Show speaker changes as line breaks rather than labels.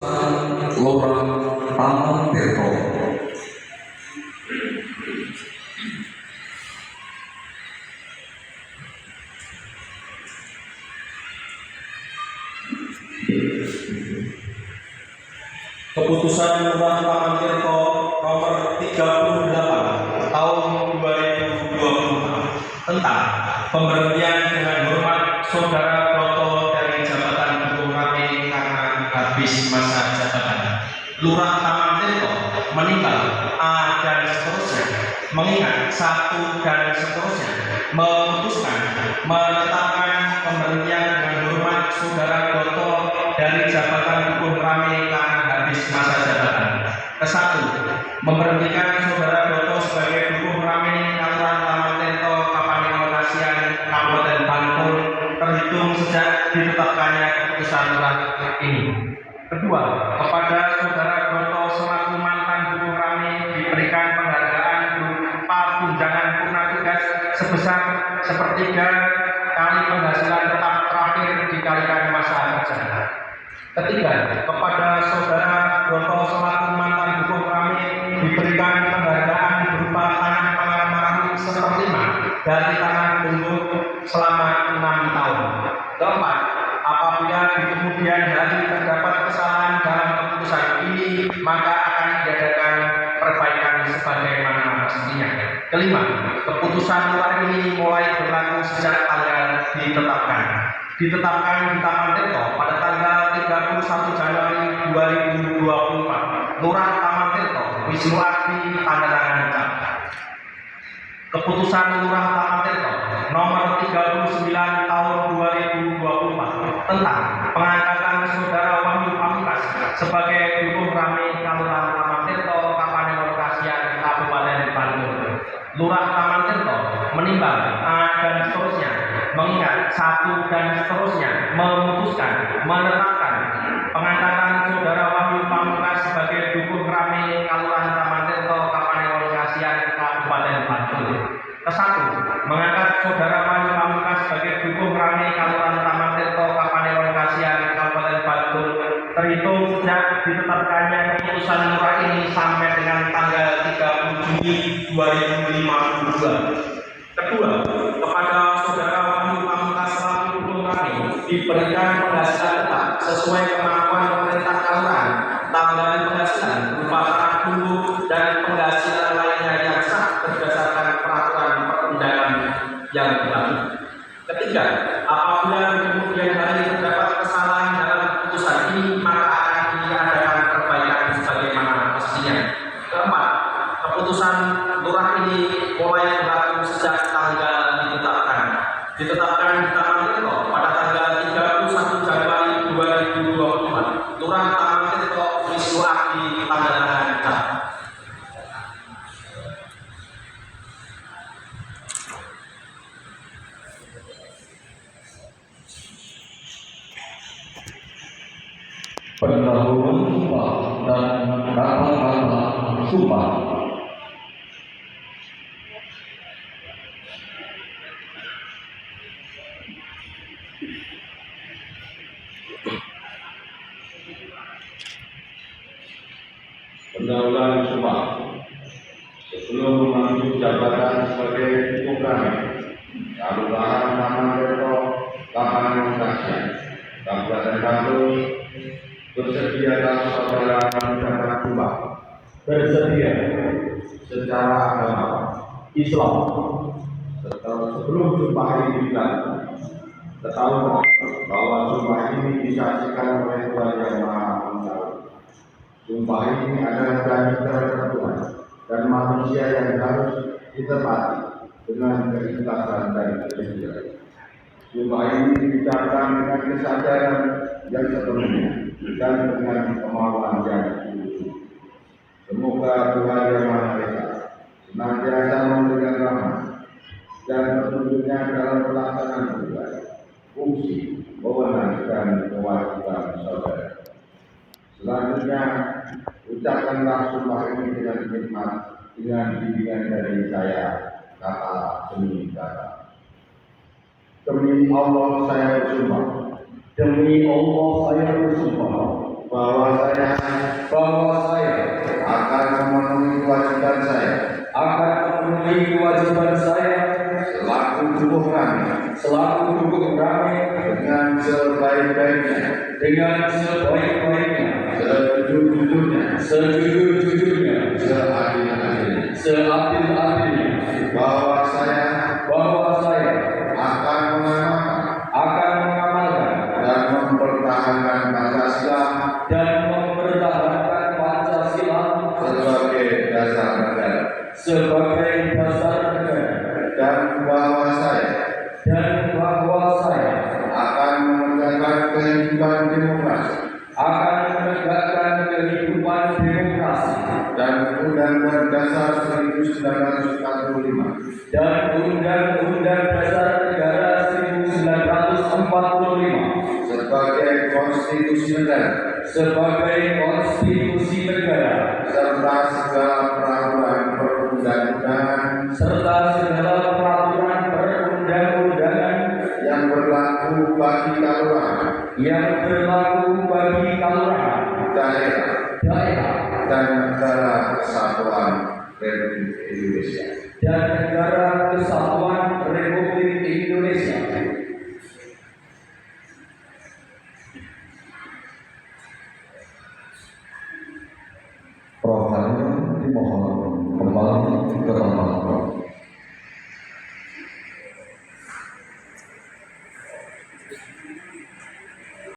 Lurah Taman Tirto.
Keputusan Lurah Taman Tirto nomor 38 tahun 2020 tentang pemberhentian dengan hormat Saudara Broto dari jabatan Ketua Rame karena habis masa jabatan. Lurah Taman Tirto meninggal A dan seterusnya, mengingat satu dan seterusnya, memutuskan menetapkan pemberhentian dengan hormat Saudara Broto dari jabatan Ketua Rame karena habis masa jabatan. Kesatu, memberhentikan Saudara Broto sebagai Ketua Rame Kelurahan Taman Tirto, Kapanewon Kasihan, Kabupaten Bantul, terhitung sejak ditetapkannya keputusan lurah ini. Kedua, kepada Saudara Broto selaku mantan Ketua Rame diberikan penghargaan berupa tunjangan purna tugas sebesar sepertiga kali penghasilan tetap terakhir dikalikan masa kerja. Ketiga, kepada Saudara Broto selaku mantan Ketua Rame diberikan penghargaan berupa tanah pengalaman seperlima dari tanah tunggu selama 6 tahun. Keempat, apabila di kemudian hari terdapat kesalahan dalam keputusan ini, maka akan diadakan perbaikan sebagaimana mestinya. Kelima, keputusan lurah ini mulai berlaku sejak tanggal ditetapkan di Taman Tirto pada tanggal 31 Januari 2024. Lurah Taman Tirto Wisnu Adi tanda tangan cap. Keputusan Lurah Taman Tirto nomor 39 tahun 2024 tentang pengangkatan Saudara Wahyu Pamungkas sebagai Ketua Rame Kelurahan Taman Tirto, Kapanewon Kasihan, Kabupaten Bantul. Lurah Taman Tirto menimbang A dan seterusnya, mengingat satu dan seterusnya, memutuskan menetapkan pengangkatan Saudara Wahyu Pamungkas sebagai Ketua Rame Kelurahan Taman Tirto, Kapanewon Kasihan, Kabupaten Bantul. Kesatu, mengangkat Saudara Wahyu Pamungkas sebagai Ketua Rame Kelurahan Taman Tirto, Kapanewon Kasihan, Kabupaten Bantul, terhitung sejak ditetapkannya keputusan lurah ini sampai dengan tanggal 30 Juni 2052. Kedua, kepada Saudara Wahyu Pamungkas selaku Ketua Rame diberikan penghasilan tetap sesuai kemampuan pemerintah kelurahan, tambahan penghasilan berupa tanah tunggu dan penghasilan lainnya yang sah berdasarkan peraturan perundangan yang berlaku. Ketiga, apabila di kemudian hari terdapat kesalahan dalam keputusan ini, maka akan diadakan perbaikan sebagaimana mestinya. Keempat, keputusan lurah ini mulai berlaku sejak tanggal ditetapkan di Taman Tirto pada tanggal 31 Januari 2024. Lurah Taman Tirto Wisnu Adi tanda tangan cap.
Pendahuluan sumpah dan kata-kata sumpah.
Pendahuluan sumpah. Sebelum memanggil jabatan sebagai Ketua Rame Kelurahan Taman Tirto, Kapanewon Kasihan, Kabupaten Bantul, bersediakah saudara mengucapkan sumpah?
Bersedia
Secara agama
Islam.
Sebelum sumpah ini dilakukan, ketahuilah bahwa sumpah ini disaksikan oleh Tuhan Yang Maha Mengetahui. Sumpah ini adalah janji terhadap Tuhan dan manusia yang harus ditepati dengan keikhlasan dan kesetiaan. Sumpah ini diucapkan dengan kesadaran yang sepenuhnya dan dengan kemauan yang sungguh. Semoga Tuhan Yang Maha Esa senantiasa memberikan rahmat dan petunjuknya dalam pelaksanaan tugas, fungsi, wewenang dan kewajiban saudara. Selanjutnya, ucapkanlah sumpah ini dengan hikmat, dengan bimbingan dari saya, kata demi kata. Demi Allah saya bersumpah.
Demi Allah saya bersumpah
bahwa saya akan memenuhi kewajiban saya selaku dukung kami dengan sebaik-baiknya, sejujur-jujurnya, seadil-adilnya, bahwa saya akan mengamalkan dan mempertahankan Pancasila sebagai dasar negara, dan bahwa saya akan menegakkan kehidupan demokrasi dan Undang-Undang Dasar 1945 sebagai konstitusi negara serta segala peraturan perundang-undangan yang berlaku bagi kalurahan, daerah dan negara kesatuan Republik Indonesia.
Prof. Halim dimohon kembali ke tempat.